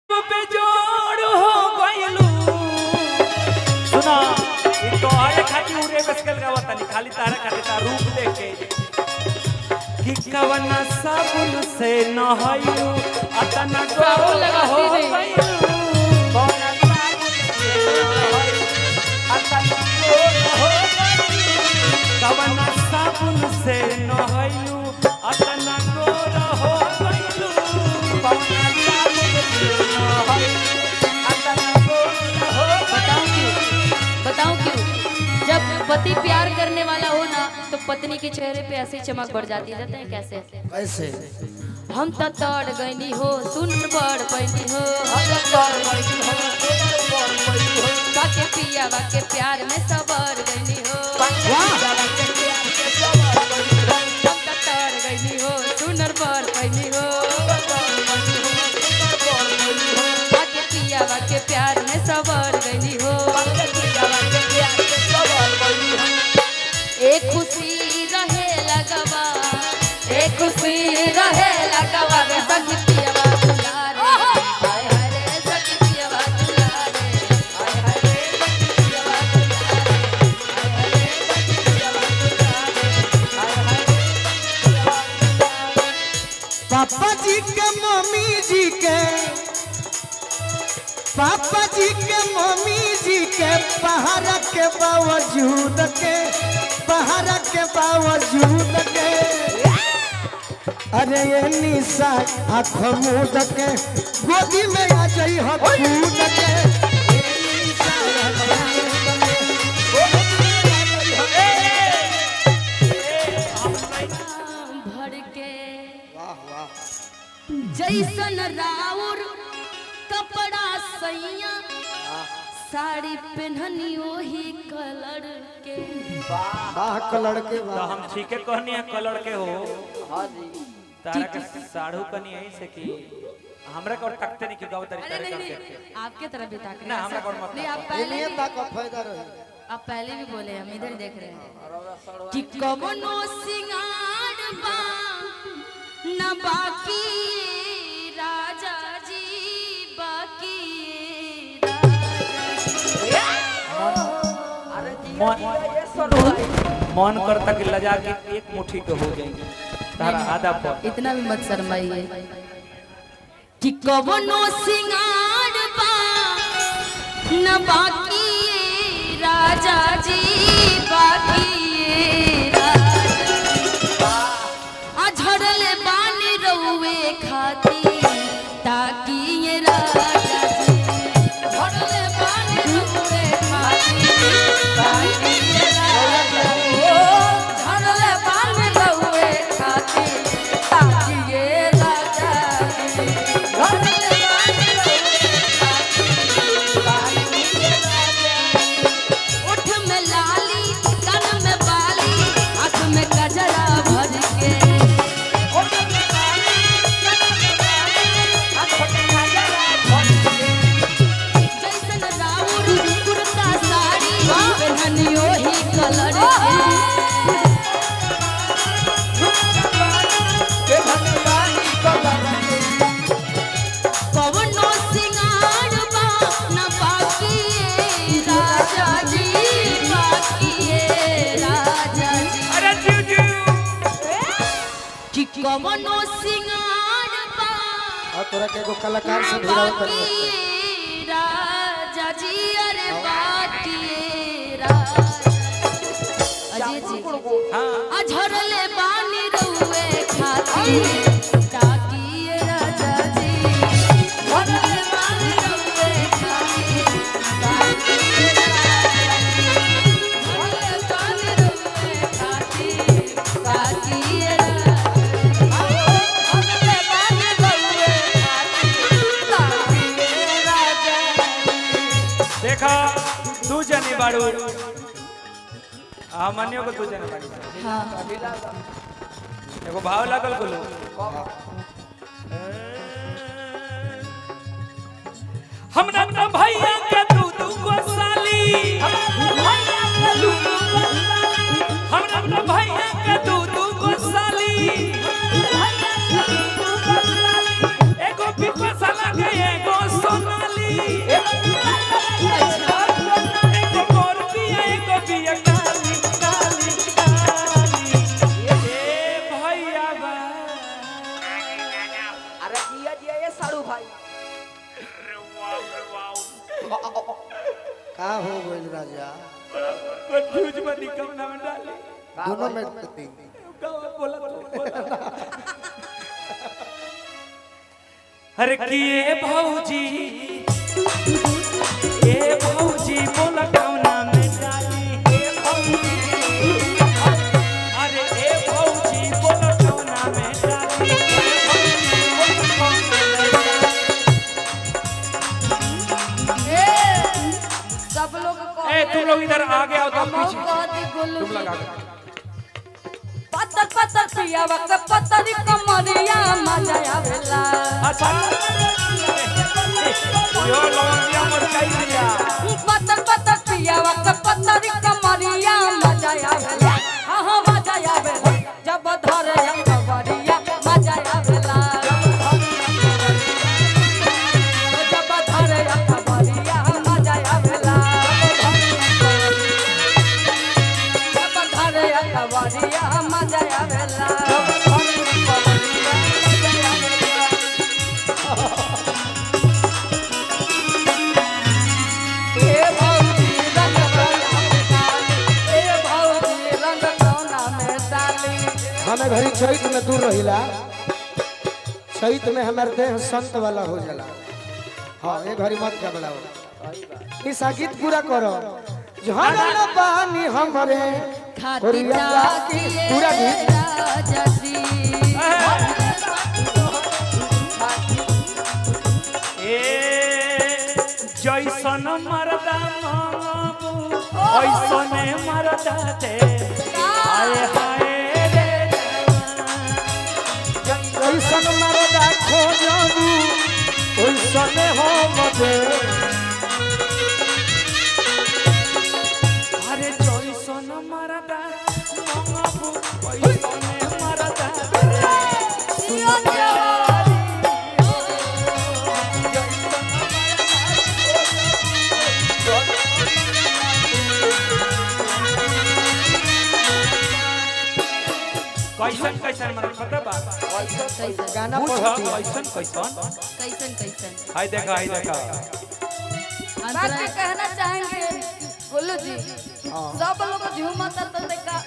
बेजोड़ हो गइलू सुना ई तो आरे खाती उरे बसकल गावत नहीं खाली तारा खाती ता रूप देखे कि कवना साबुन से नहायू अतना गोल हो गइलू कवना साबुन से नहायू अतना गोल हो गइलू कवना साबुन से नहायू अतना गोल हो गइलू कवना बताऊं क्यों? जब पति प्यार करने वाला हो ना तो पत्नी के चेहरे पे ऐसी चमक बढ़ जाती है। जाते हैं कैसे? कैसे? हम तो तड़ गईनी हो सुन बड़ पैनी हो हम तो तड़ गईनी हो बाके पिया बाके प्यार में सबर गईनी हो हम तो तड़ गईनी हो सुन बड़ पैनी हो बाके पिया बाके प्यार में सबर गईनी हो एक खुशी रहे लगवा एक खुशी रहे लगवा सखी पियवा दुलारे हाय हाय रे सखी पियवा दुलारे हाय हाय रे सखी पियवा दुलारे हाय हाय रे सखी पियवा दुलारे हाय हाय रे पापा जी के मम्मी जी के पापा जी के मम्मी जी के पहाड़ के बावजूद के अरे ये निशा आँख मूद के गोदी में आ जाई हो कूद के भर के जैसन राउर कपड़ा सैया साड़ी पहननी वही कलर के वाह कलर के तो हम ठीक है कहनी है कलर के हो हां जी तारा के साढ़ू कनी यही से कि हमरा को तकते नहीं कि गाव तरी अरे तारे नहीं करके आपके तरफ भी ताक ना हमरा को मत नहीं आप पहले भी फायदा रहे आप पहले भी बोले हम इधर देख रहे हैं कि कवनो सिंगार बा न बाकी राजा जी बाकी मन करता कि लजा के एक मुट्ठी के हो जाएगी तारा आधा पर इतना भी मत शर्माइए कि कवनो सिंगार बा न बाकी राजा जी बाकी राजा झड़ले बानी रउए खाती ताकि ये राजा जी झड़ले बानी रउए खाती ताकि ये राजा झड़ले बानी रउए खाती ताकि ये राजा जी झड़ले बानी रउए खाती ताकि ये राजा उठ में लाली कान में बाली आँख में गजरा भर के उठ में लाली कान में बाली आँख में गजरा भर के जैसन राउर कुर्ता साड़ी पहनी ओही कलर के कवनो सिंगार बा न बाकी राजा जी बाकी राजा जी अरे जीव जीव कि कवनो सिंगार बा तोरा के एगो कलाकार से भिड़ाव बाकी राजा जी अरे बाकी राजा अजय जी हां अझरले बानी रउए खाती ताकि ये राजा जी झरले बानी रउए खाती ताकि ये राजा जी झरले बानी रउए खाती ताकि ये राजा झरले बानी रउए खाती ताकि ये राजा देखा तू जनी बाड़ू मानियो को तू जनी बाड़ू हां एगो भाव लागल बोलो हमरा त भैया के दू गो साली हमरा त भैया के दू गो साली एगो बिको साला के एगो का हो गइल राजा कंफ्यूज में निकम ना में डाली दोनों में बोला अरे किए भौजी ए भौजी बोला कौना में डाली ए भौजी अरे ए भौजी बोला कौना में डाली सब लोग ए तुम लोग इधर आगे आओ तो पीछे तुम तुम लगा पत्थर पत्थर पिया वक्त पत्थर कमरिया मजा आवेला अच्छा यो लौंडिया मरचाई दिया पत्थर पत्थर पिया वक्त पत्थर कमरिया मजा आवेला हां हां मजा आवेला जब धरे कमरिया मजा आवेला जब धरे कमरिया मजा आवेला जब धरे कमरिया मजा आवेला हमें घड़ी चैत में दूर रहिला चैत में हमारे देह संत वाला हो जाला हाँ ये घड़ी मत घबराओ इस गीत पूरा करो झरन पानी हमरे पूरा गीत जैसन मरदा मांगबू ऐसने मरदा दे हाय हाय रे जैसन मरदा खोजबू ओइसने हो मजे अरे जैसन मरदा मांगबू ऐसने मरदा दे कैसन कैसन मन पता बा गाना पूछ पढ़ती कैसन कैसन कैसन कैसन हाय देखा बात में कहना चाहेंगे बोलो जी सब लोग झूमत तो देखा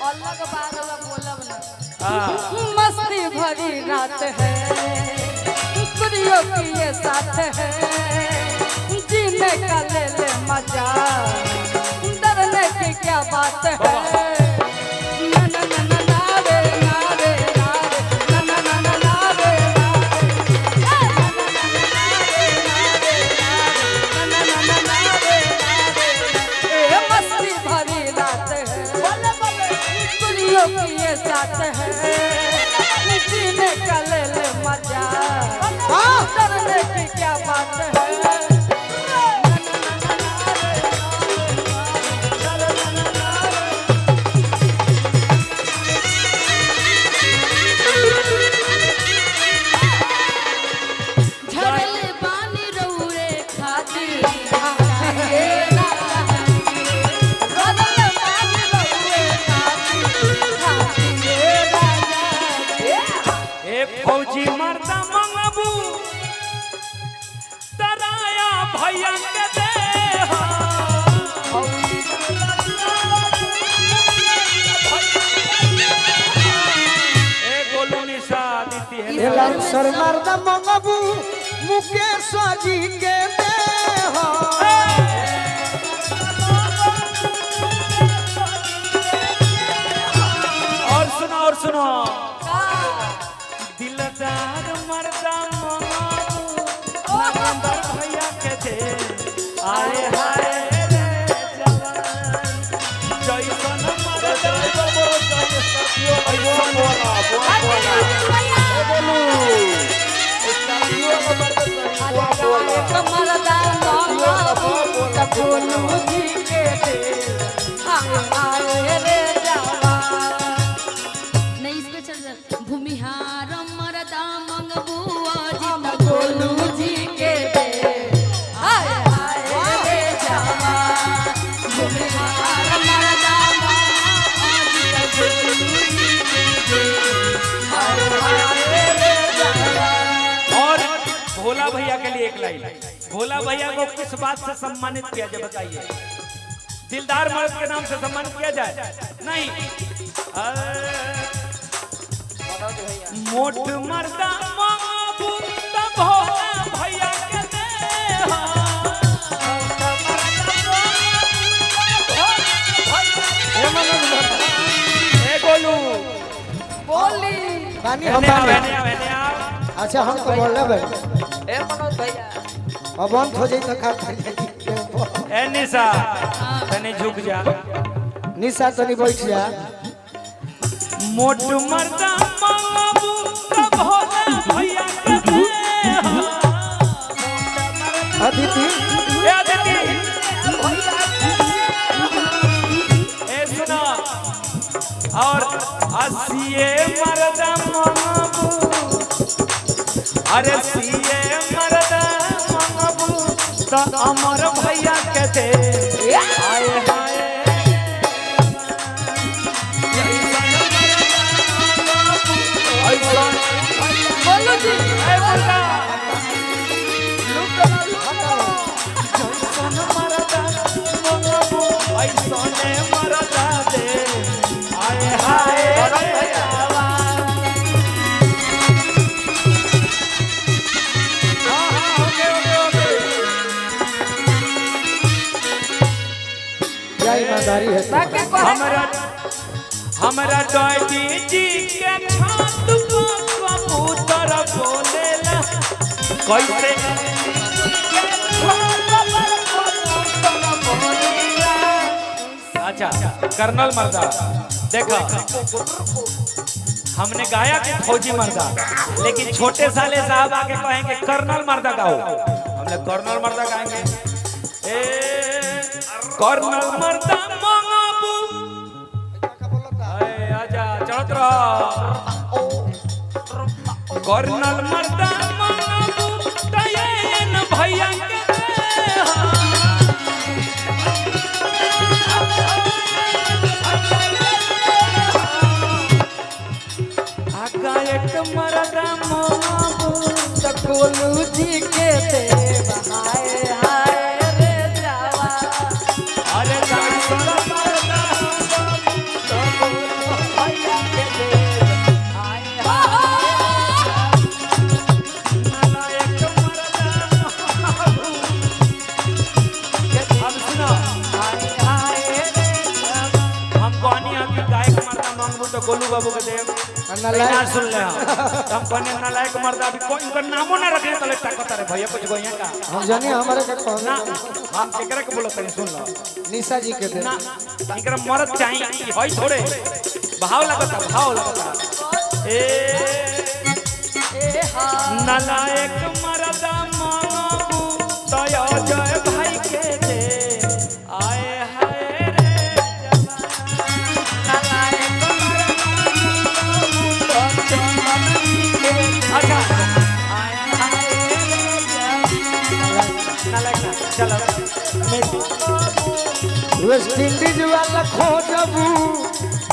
अलग बात अलग बोलब ना हां मस्ती भरी रात है प्रियो की ये साथ है जीने का ले ले मजा डरने की क्या बात है ना ना ना ना ना रे ना रे ना रे ना ना ना ना ना रे ना रे ए मस्ती भरी रात है प्रियो की ये साथ है जीने का ले ले मजा डरने की क्या बात है झरले पानी रौरे खाती ये राजा झरले पानी रौरे खाती ये राजा ए फौजी मरदा मंगबू तराया भैया के दे ए गोलू निशा दीती है एलर सर मर्दा मंगबू मुकेश जी के देह और सुनो दिलदार मरदा मंगबू नंबर भैया के दे आए हाय रे जवान जैसन मरदा मरदा बोलू जी के दे आए रे जवान नहीं इस पे चल जा भूमिहार मरदा मंगबू जी बोलू जी के दे आए रे जवान भूमिहार मरदा मंगबू जी के दे आए रे जवान और भोला भैया के लिए एक लाइन। भोला भैया को किस बात से सम्मानित किया जाए बताइए? दिलदार मर्द के नाम से सम्मानित किया जाए? नहीं। मोट मर्दा मांगबू त भोला भैया के दे ए गोलू बोली पानी हम पानी। अब अच्छा हम तो बोल रहे भाई ए मनोज भैया अब अंत हो जाई तो खा खा जाई। ए निशा तने झुक जा। निशा तनी बैठ जा। मोट मर्दा मांगबू त भोला भैया के दे अदिति ए अदिति ए सुना और असिए मर्दा मांगबू अरे सिए मर्दा मांगबू त अमर भैया के दे आए हाय बोलो जी ए मुर्गा ऐसने मरदा दे आए हाय क्या ईमानदारी है तुम्हारी? हमरा डॉडी जी के छात को कबूतर बोलेला कैसे अच्छा कर्नल मर्दा देखो हमने गाया कि फौजी मर्दा लेकिन छोटे साले साहब आके कहेंगे कर्नल मर्दा गाओ हमने कर्नल मर्दा गाएंगे ए कर्नल मर्दा मांगबू ए आजा चढ़त रहो कर्नल मर्दा मांगबू तयन भैया के एक मर्दा मांगबू त गोलू जी के दे हाय हाय रे जावा अरे कर्नल मर्दा त गोलू भैया के दे हाय हाय एक मर्दा मांगबू अब सुनो हाय हाय रे जावा हम कहनी है कि गायक मर्दा मांगबू तो गोलू बाबू के देव ना सुन ले हम कहने नालायक मर्दा अभी कोई इनका नामो ना रखे तो लगता कहता रे भैया कुछ गोइया का हम जानी हमारे के ना कहना हम केकरा के बोलत नहीं सुन लो निशा जी के दे ना इनकर मर्द चाहिए कि होई थोड़े भाव लगता ए ए हा नालायक मर्दा मांगबू दया जय भाई के दे आए हाय रे नालायक अच्छा हाय हाय रे जावा नालायक ना चलो मेसी वेस्ट इंडीज वाला खोजबू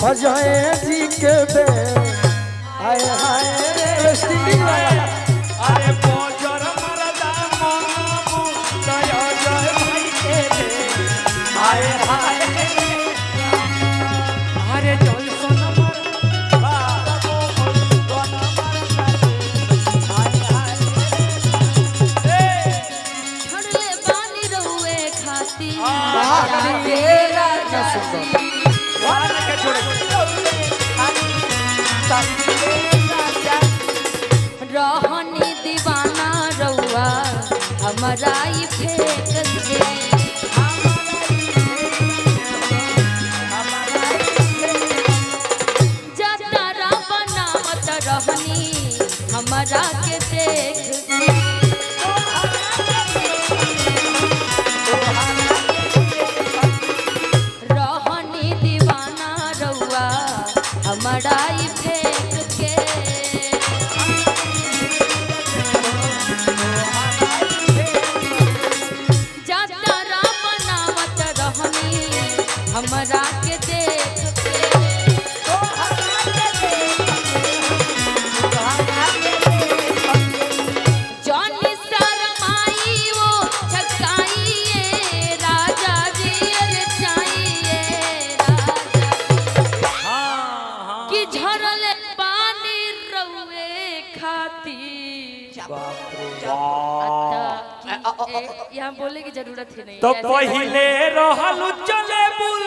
अजय जी के दे हाय हाय रे वेस्ट इंडीज वाला अरे बोजर मर्दा मांगबू दया जय भाई के दे आए हाय अरे जल सोन मर्दा छड़ले पानी रहुए खाती वाह, तेरा क्या सुंदर। वार के छोड़े रहनी दीवाना रहुआ हमारा ही फेंक दे जतरा बनावत रहनी हमारा के देख दे रहनी दीवाना रहुआ हमारा ही फेंक के जतरा बनावत रहनी हमारा के देख के राती बाप रे बाप। यहाँ बोलने की जरूरत ही नहीं तो ऐसे पहिले रहल चले बुल